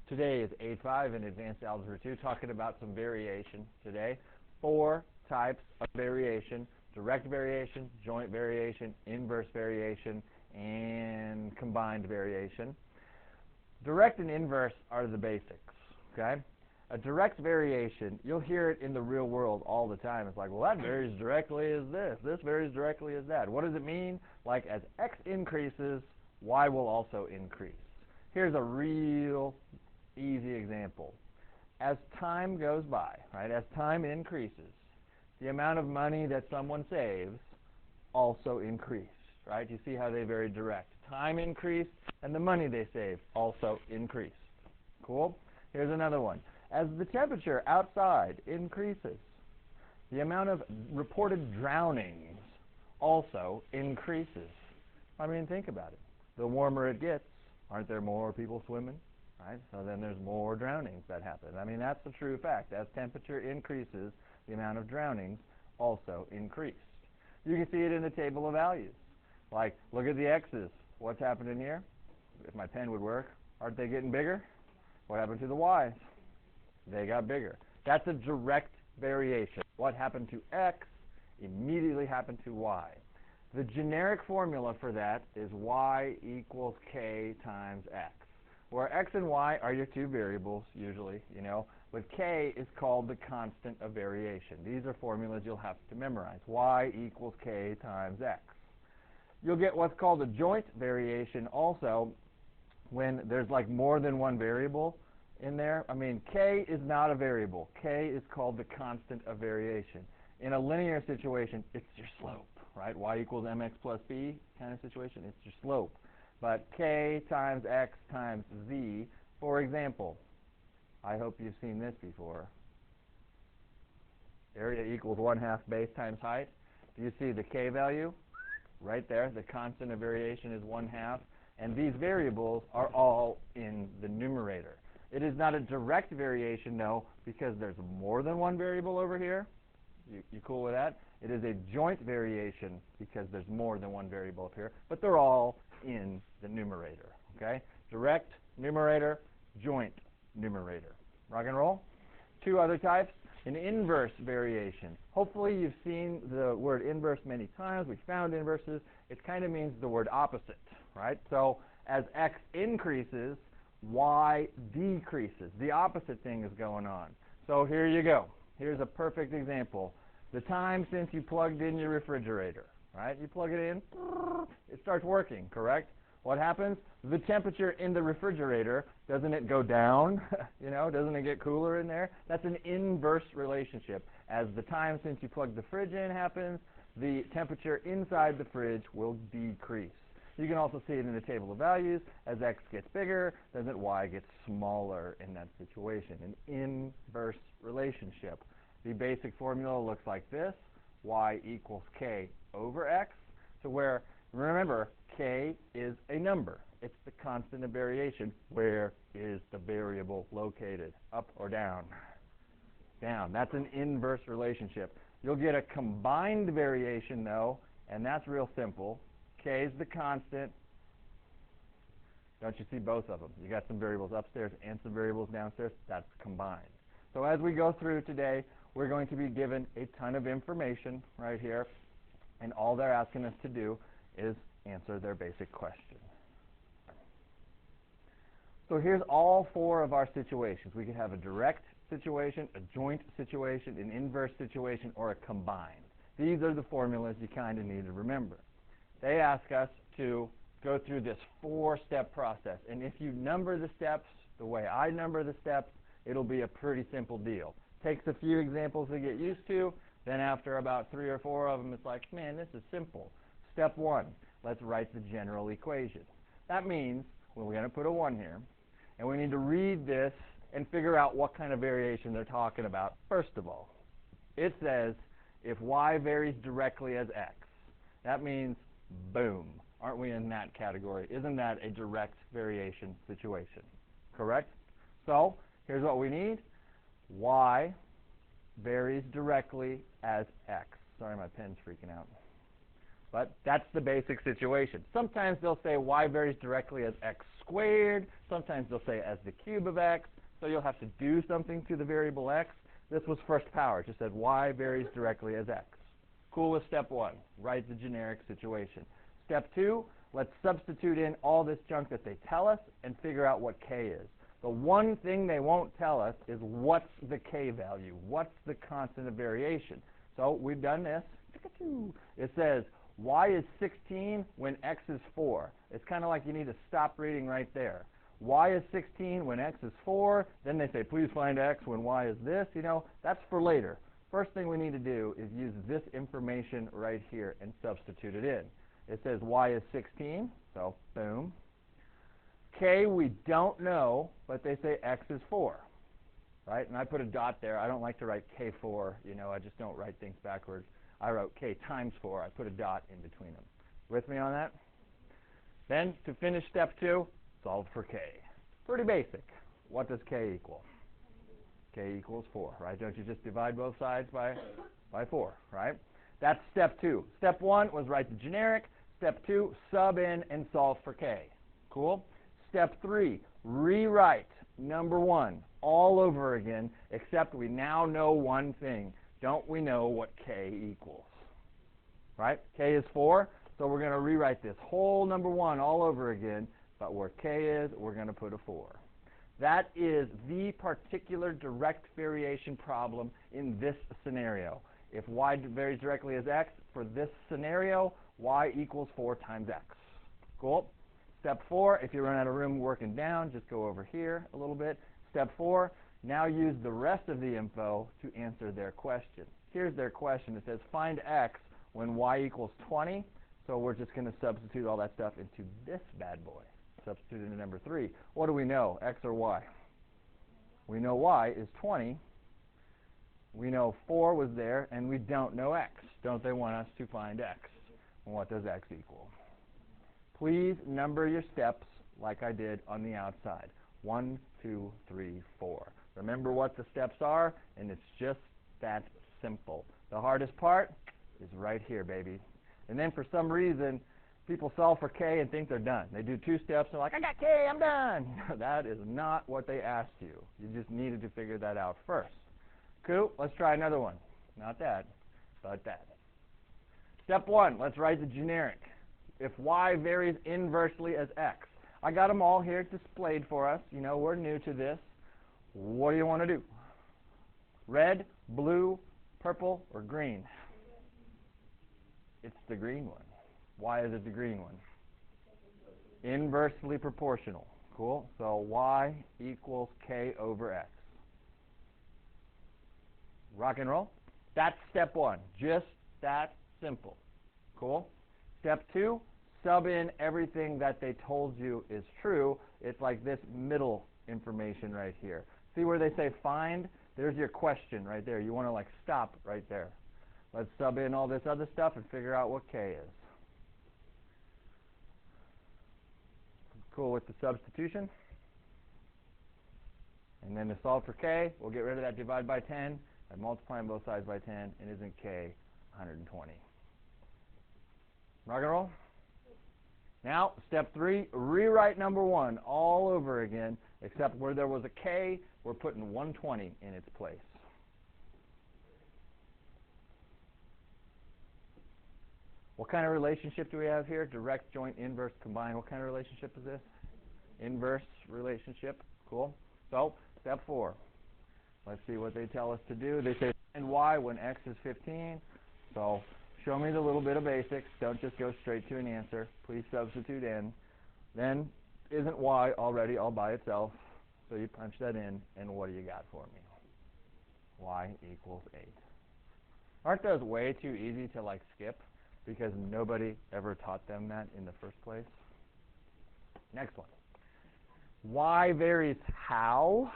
Today is 8.5 in Advanced Algebra 2, talking about some variation today. 4 types of variation: direct variation, joint variation, inverse variation, and combined variation. Direct and inverse are the basics, okay? A direct variation, you'll hear it in the real world all the time. It's like, well, that varies directly as this. This varies directly as that. What does it mean? Like, as x increases, y will also increase. Here's a real easy example. As time goes by, right, as time increases, the amount of money that someone saves also increased, right? You see how they vary direct. Time increased, and the money they save also increased. Cool? Here's another one. As the temperature outside increases, the amount of reported drownings also increases. I mean, think about it. The warmer it gets, aren't there more people swimming? Right? So then there's more drownings that happen. I mean, that's the true fact. As temperature increases, the amount of drownings also increased. You can see it in the table of values. Like, look at the x's. What's happening here? If my pen would work, aren't they getting bigger? What happened to the y's? They got bigger. That's a direct variation. What happened to x immediately happened to y. The generic formula for that is y equals k times x, where x and y are your two variables, usually, you know, but k is called the constant of variation. These are formulas you'll have to memorize. Y equals k times x. You'll get what's called a joint variation also when there's like more than one variable in there. I mean, k is not a variable. K is called the constant of variation. In a linear situation, it's your slope, right? Y equals mx plus b kind of situation, it's your slope. But k times x times z, for example, I hope you've seen this before. Area equals 1/2 base times height. Do you see the k value? Right there, the constant of variation is 1/2. And these variables are all in the numerator. It is not a direct variation, though, because there's more than one variable over here. You cool with that? It is a joint variation because there's more than one variable up here, but they're all in the numerator, okay? Direct, numerator, joint, numerator. Rock and roll? 2 other types. An inverse variation. Hopefully you've seen the word inverse many times. We found inverses. It kind of means the word opposite, right? So as x increases, y decreases. The opposite thing is going on. So here you go. Here's a perfect example. The time since you plugged in your refrigerator, right? You plug it in, it starts working, correct? What happens? The temperature in the refrigerator, doesn't it go down? You know, doesn't it get cooler in there? That's an inverse relationship. As the time since you plugged the fridge in happens, the temperature inside the fridge will decrease. You can also see it in the table of values. As x gets bigger, doesn't y get smaller in that situation? An inverse relationship. The basic formula looks like this. Y equals k over x. So where, remember, k is a number. It's the constant of variation. Where is the variable located? Up or down? Down. That's an inverse relationship. You'll get a combined variation, though, and that's real simple. K is the constant. Don't you see both of them? You got some variables upstairs and some variables downstairs. That's combined. So as we go through today, we're going to be given a ton of information right here, and all they're asking us to do is answer their basic question. So here's all 4 of our situations. We could have a direct situation, a joint situation, an inverse situation, or a combined. These are the formulas you kind of need to remember. They ask us to go through this 4-step process. And if you number the steps the way I number the steps, it'll be a pretty simple deal. Takes a few examples to get used to. Then after about 3 or 4 of them, it's like, man, this is simple. Step 1, let's write the general equation. That means, well, we're going to put a 1 here, and we need to read this and figure out what kind of variation they're talking about. First of all, it says if y varies directly as x. That means, boom, aren't we in that category? Isn't that a direct variation situation? Correct? So here's what we need. Y varies directly as x. Sorry, my pen's freaking out. But that's the basic situation. Sometimes they'll say y varies directly as x squared. Sometimes they'll say as the cube of x. So you'll have to do something to the variable x. This was first power. It just said y varies directly as x. Cool with step 1. Write the generic situation. Step 2, let's substitute in all this junk that they tell us and figure out what k is. The one thing they won't tell us is what's the k value. What's the constant of variation? So we've done this. It says y is 16 when x is 4. It's kind of like you need to stop reading right there. Y is 16 when x is 4. Then they say, please find x when y is this. You know, that's for later. First thing we need to do is use this information right here and substitute it in. It says y is 16, so boom. K we don't know, but they say x is 4. Right? And I put a dot there. I don't like to write k4. You know, I just don't write things backwards. I wrote k times 4. I put a dot in between them. With me on that? Then, to finish step 2, solve for k. Pretty basic. What does k equal? K equals 4, right? Don't you just divide both sides by 4, right? That's step 2. Step 1 was write the generic. Step 2, sub in and solve for k. Cool? Step 3, rewrite number 1 all over again, except we now know one thing. Don't we know what k equals? Right? K is 4, so we're going to rewrite this whole number 1 all over again, but where k is, we're going to put a 4. That is the particular direct variation problem in this scenario. If y varies directly as x, for this scenario, y equals 4 times x. Cool? Step 4, if you run out of room working down, just go over here a little bit. Step 4, now use the rest of the info to answer their question. Here's their question. It says find x when y equals 20. So we're just going to substitute all that stuff into this bad boy. Substitute into number 3. What do we know, x or y? We know y is 20. We know 4 was there, and we don't know x. Don't they want us to find x? And what does x equal? Please number your steps like I did on the outside. 1, 2, 3, 4. Remember what the steps are, and it's just that simple. The hardest part is right here, baby. And then for some reason, people solve for k and think they're done. They do 2 steps and they're like, I got k, I'm done. That is not what they asked you. You just needed to figure that out first. Cool, let's try another one. Not that, but that. Step 1, let's write the generic. If y varies inversely as x. I got them all here displayed for us. You know, we're new to this. What do you want to do? Red, blue, purple, or green? It's the green one. Why is it the green one? Inversely proportional. Cool. So y equals k over x. Rock and roll. That's step 1. Just that simple. Cool. Step 2, sub in everything that they told you is true. It's like this middle information right here. See where they say find? There's your question right there. You want to like stop right there. Let's sub in all this other stuff and figure out what k is. Cool with the substitution. And then to solve for k, we'll get rid of that divide by 10 and multiply both sides by 10, and isn't k 120? Rock and roll? Now, step 3, rewrite number 1 all over again, except where there was a k, we're putting 120 in its place. What kind of relationship do we have here? Direct, joint, inverse, combined. What kind of relationship is this? Inverse relationship. Cool. So, step 4. Let's see what they tell us to do. They say find y when x is 15. So, show me the little bit of basics. Don't just go straight to an answer. Please substitute in. Then, isn't y already all by itself? So you punch that in, and what do you got for me? Y equals 8. Aren't those way too easy to like skip because nobody ever taught them that in the first place? Next one. Y varies how?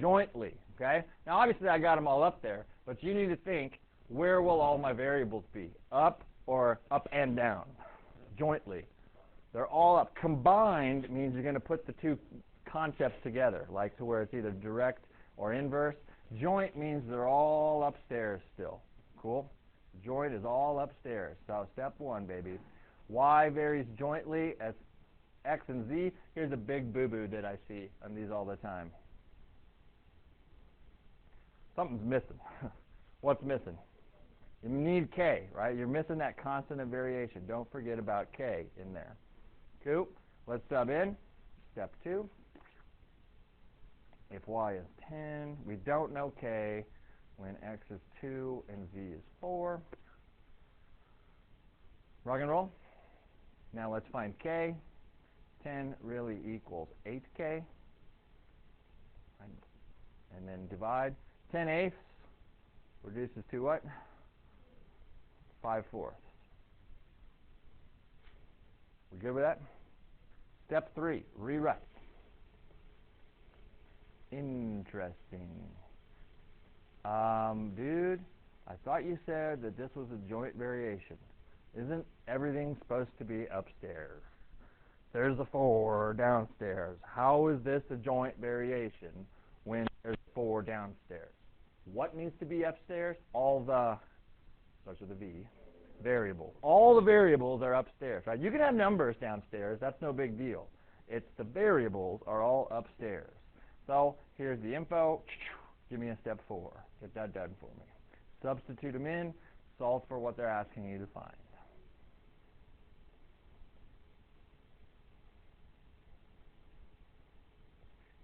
Jointly. Okay? Now obviously I got them all up there, but you need to think, where will all my variables be? Up or up and down? Jointly. They're all up. Combined means you're going to put the two concepts together, like to where it's either direct or inverse. Joint means they're all upstairs still. Cool? Joint is all upstairs. So step 1, baby. Y varies jointly as X and Z. Here's a big boo-boo that I see on these all the time. Something's missing. What's missing? You need K, right? You're missing that constant of variation. Don't forget about K in there. Cool. Let's sub in. Step 2. If Y is 10, we don't know K when X is 2 and Z is 4. Rock and roll. Now let's find K. 10 really equals 8K. And then divide. 10/8 reduces to what? 5/4. We good with that? Step 3, rewrite. Interesting. Dude, I thought you said that this was a joint variation. Isn't everything supposed to be upstairs? There's a 4 downstairs. How is this a joint variation when there's 4 downstairs? What needs to be upstairs? All the, starts with a V, variables. All the variables are upstairs, right? You can have numbers downstairs. That's no big deal. It's the variables are all upstairs. So here's the info. Give me a step 4. Get that done for me. Substitute them in. Solve for what they're asking you to find.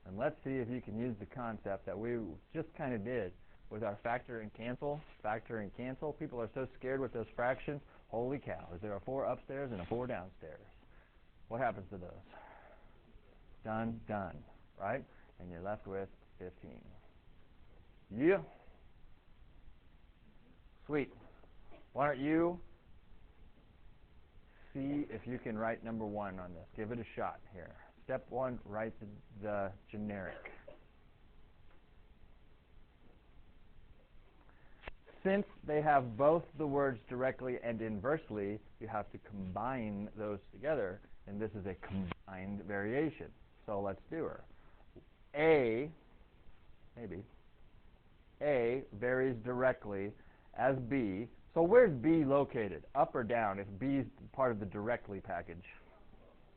And let's see if you can use the concept that we just kind of did with our factor and cancel. Factor and cancel. People are so scared with those fractions. Holy cow, is there a 4 upstairs and a 4 downstairs? What happens to those? Done, done, right? And you're left with 15. Yeah. Sweet. Why don't you see if you can write number 1 on this. Give it a shot here. Step 1, write the generic. Since they have both the words directly and inversely, you have to combine those together, and this is a combined variation. So let's do her. A, maybe, A varies directly as B. So where's B located? Up or down if B is part of the directly package?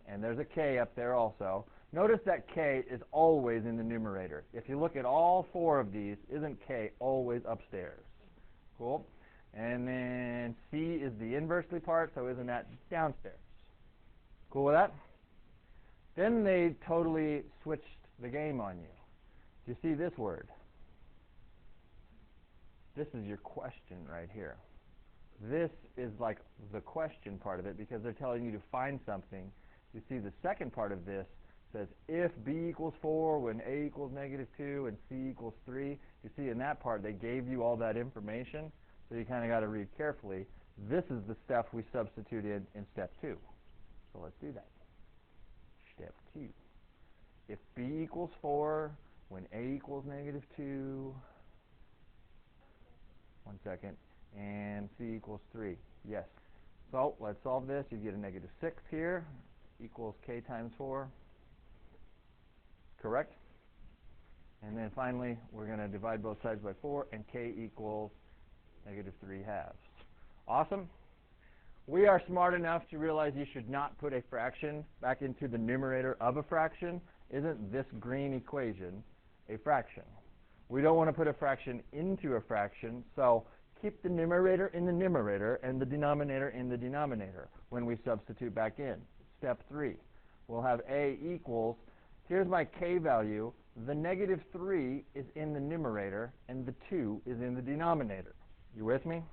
And there's a K up there also. Notice that K is always in the numerator. If you look at all 4 of these, isn't K always upstairs? Cool. And then C is the inversely part, so isn't that downstairs? Cool with that? Then they totally switched the game on you. Do you see this word? This is your question right here. This is like the question part of it because they're telling you to find something. You see the second part of this says if B equals 4 when A equals -2 and C equals 3. You see in that part they gave you all that information, so you kind of got to read carefully. This is the stuff we substituted in step 2. So let's do that. Step 2. If B equals 4 when A equals -2, 1 second, and C equals 3. Yes. So let's solve this. You get a -6 here equals K times 4. Correct? And then finally, we're going to divide both sides by 4, and K equals -3/2. Awesome. We are smart enough to realize you should not put a fraction back into the numerator of a fraction. Isn't this green equation a fraction? We don't want to put a fraction into a fraction, so keep the numerator in the numerator and the denominator in the denominator when we substitute back in. Step 3. We'll have A equals, here's my K value. The -3 is in the numerator, and the 2 is in the denominator. You with me?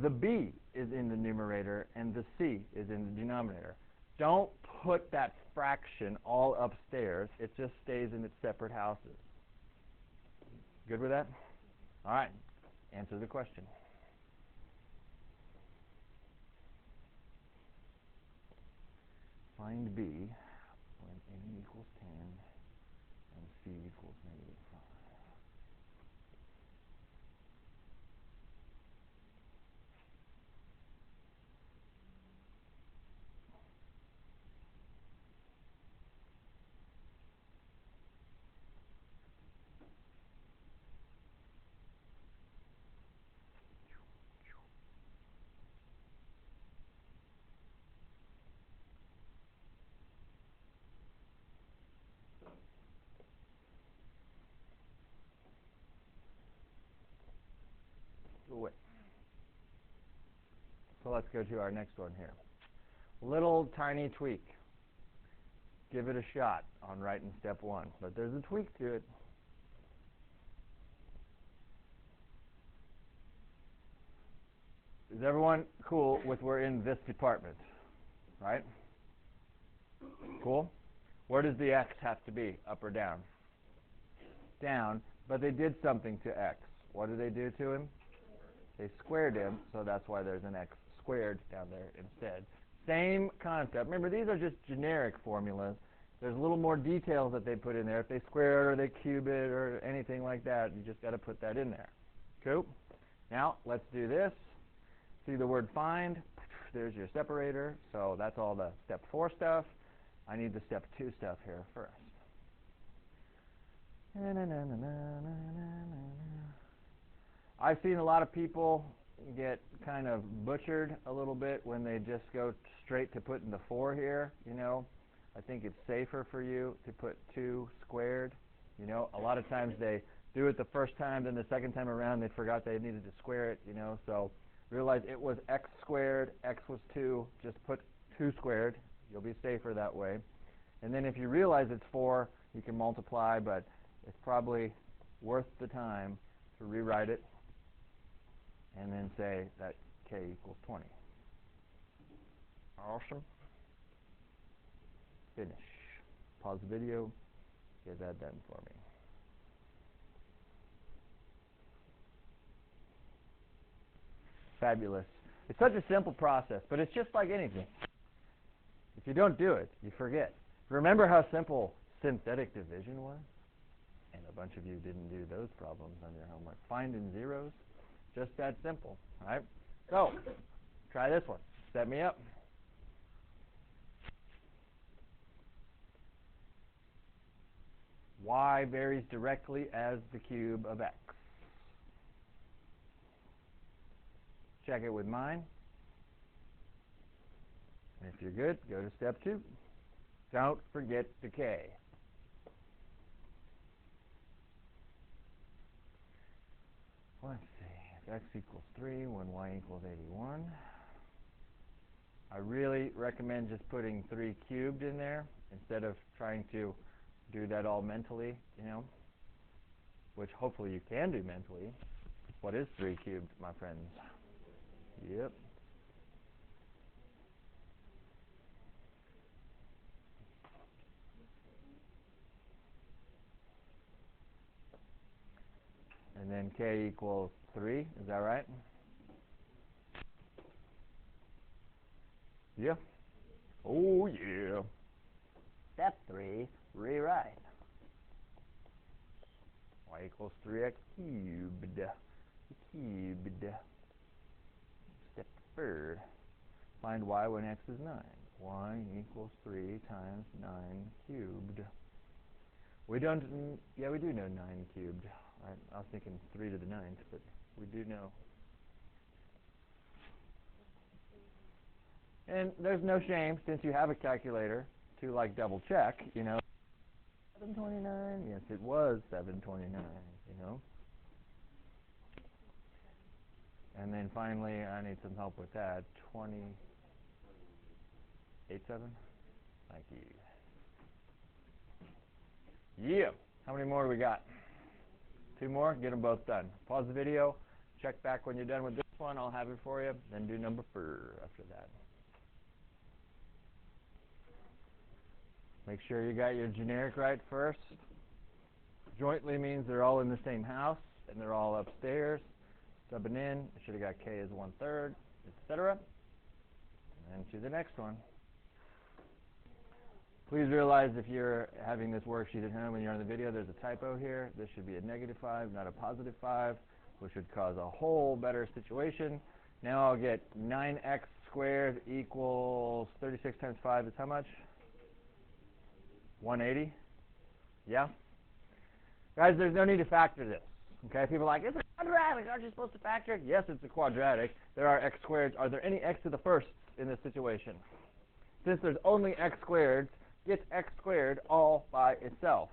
The B is in the numerator, and the C is in the denominator. Don't put that fraction all upstairs. It just stays in its separate houses. Good with that? All right. Answer the question. Find B when A equals 10 and C equals -5. let's go to our next one here. Little tiny tweak. Give it a shot on writing step 1, but there's a tweak to it. Is everyone cool with we're in this department, right? Cool? Where does the x have to be, up or down? Down, but they did something to x. What did they do to him? They squared him, so that's why there's an x squared down there instead. Same concept. Remember, these are just generic formulas. There's a little more details that they put in there. If they square it or they cube it or anything like that, you just got to put that in there. Cool? Now, let's do this. See the word find? There's your separator. So that's all the step 4 stuff. I need the step 2 stuff here first. I've seen a lot of people get kind of butchered a little bit when they just go straight to putting the 4 here, you know. I think it's safer for you to put 2 squared. You know, a lot of times they do it the first time, then the second time around they forgot they needed to square it, you know. So realize it was x squared, x was 2, just put 2 squared. You'll be safer that way. And then if you realize it's 4, you can multiply, but it's probably worth the time to rewrite it and then say that k equals 20. Awesome. Finish. Pause the video. Get that done for me. Fabulous. It's such a simple process, but it's just like anything. If you don't do it, you forget. Remember how simple synthetic division was? And a bunch of you didn't do those problems on your homework. Finding zeros, just that simple, right? So, try this one. Set me up. Y varies directly as the cube of x. Check it with mine. And if you're good, go to step 2. Don't forget the k. Let's see. If x equals 3, when y equals 81. I really recommend just putting 3 cubed in there instead of trying to do that all mentally, you know, which hopefully you can do mentally. What is 3 cubed, my friends? Yep. And then k equals 3, is that right? Yeah. Oh, yeah. Step 3, rewrite. Y equals 3x cubed. Cubed. Step 3. Find y when x is 9. Y equals 3 times 9 cubed. We don't, yeah, we do know 9 cubed. I was thinking 3 to the 9th, but we do know. And there's no shame, since you have a calculator, to like double check, you know. 729, yes, it was 729, you know. And then finally, I need some help with that. 27? Thank you. Yeah. How many more do we got? 2 more? Get them both done. Pause the video. Check back when you're done with this one. I'll have it for you. Then do number 4 after that. Make sure you got your generic right first. Jointly means they're all in the same house and they're all upstairs. Subbing in, I should have got k as 1/3, etc. And to the next one. Please realize if you're having this worksheet at home and you're on the video, there's a typo here. This should be a -5, not a +5, which would cause a whole better situation. Now I'll get 9x squared equals 36 times 5 is how much? 180? Yeah? Guys, there's no need to factor this. Okay, people are like, it's a quadratic, aren't you supposed to factor it? Yes, it's a quadratic. There are x squareds. Are there any x to the first in this situation? Since there's only x squareds, get x squared all by itself.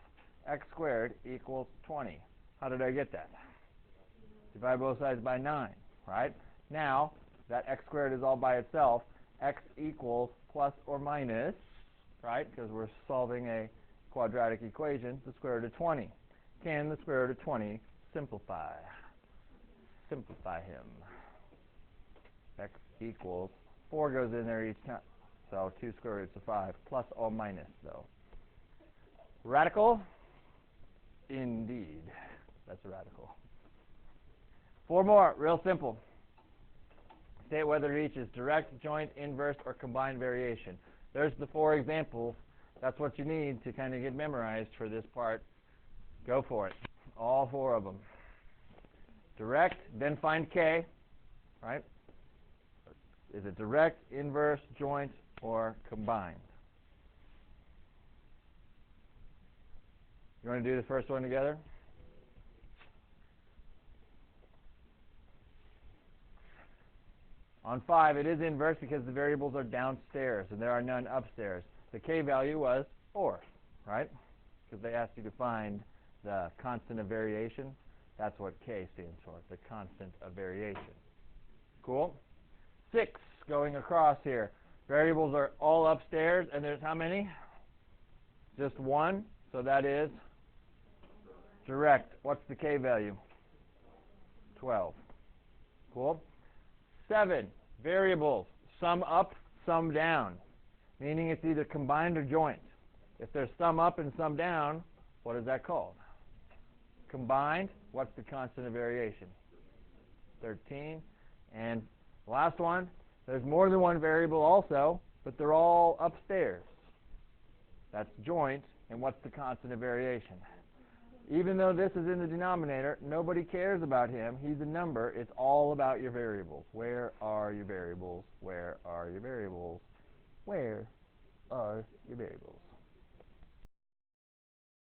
X squared equals 20. How did I get that? Divide both sides by 9, right? Now, that x squared is all by itself. X equals plus or minus, right, because we're solving a quadratic equation, the square root of 20. Can the square root of 20 simplify? Simplify him. X equals, 4 goes in there each time, so 2 square roots of 5, plus or minus, though. Radical? Indeed. That's a radical. 4 more, real simple. State whether each is direct, joint, inverse, or combined variation. There's the 4 examples. That's what you need to kind of get memorized for this part. Go for it. All 4 of them. Direct, then find K, right? Is it direct, inverse, joint, or combined? You want to do the first one together? On 5, it is inverse because the variables are downstairs and there are none upstairs. The K value was 4, right? Because they asked you to find the constant of variation. That's what K stands for, the constant of variation. Cool? 6, going across here. Variables are all upstairs, and there's how many? Just 1, so that is direct. What's the K value? 12. Cool? 7, variables, some up, some down, meaning it's either combined or joint. If there's some up and some down, what is that called? Combined. What's the constant of variation? 13. And last one, there's more than one variable also, but they're all upstairs. That's joint, and what's the constant of variation? Even though this is in the denominator, nobody cares about him. He's a number. It's all about your variables. Where are your variables? Where are your variables? Where are your variables?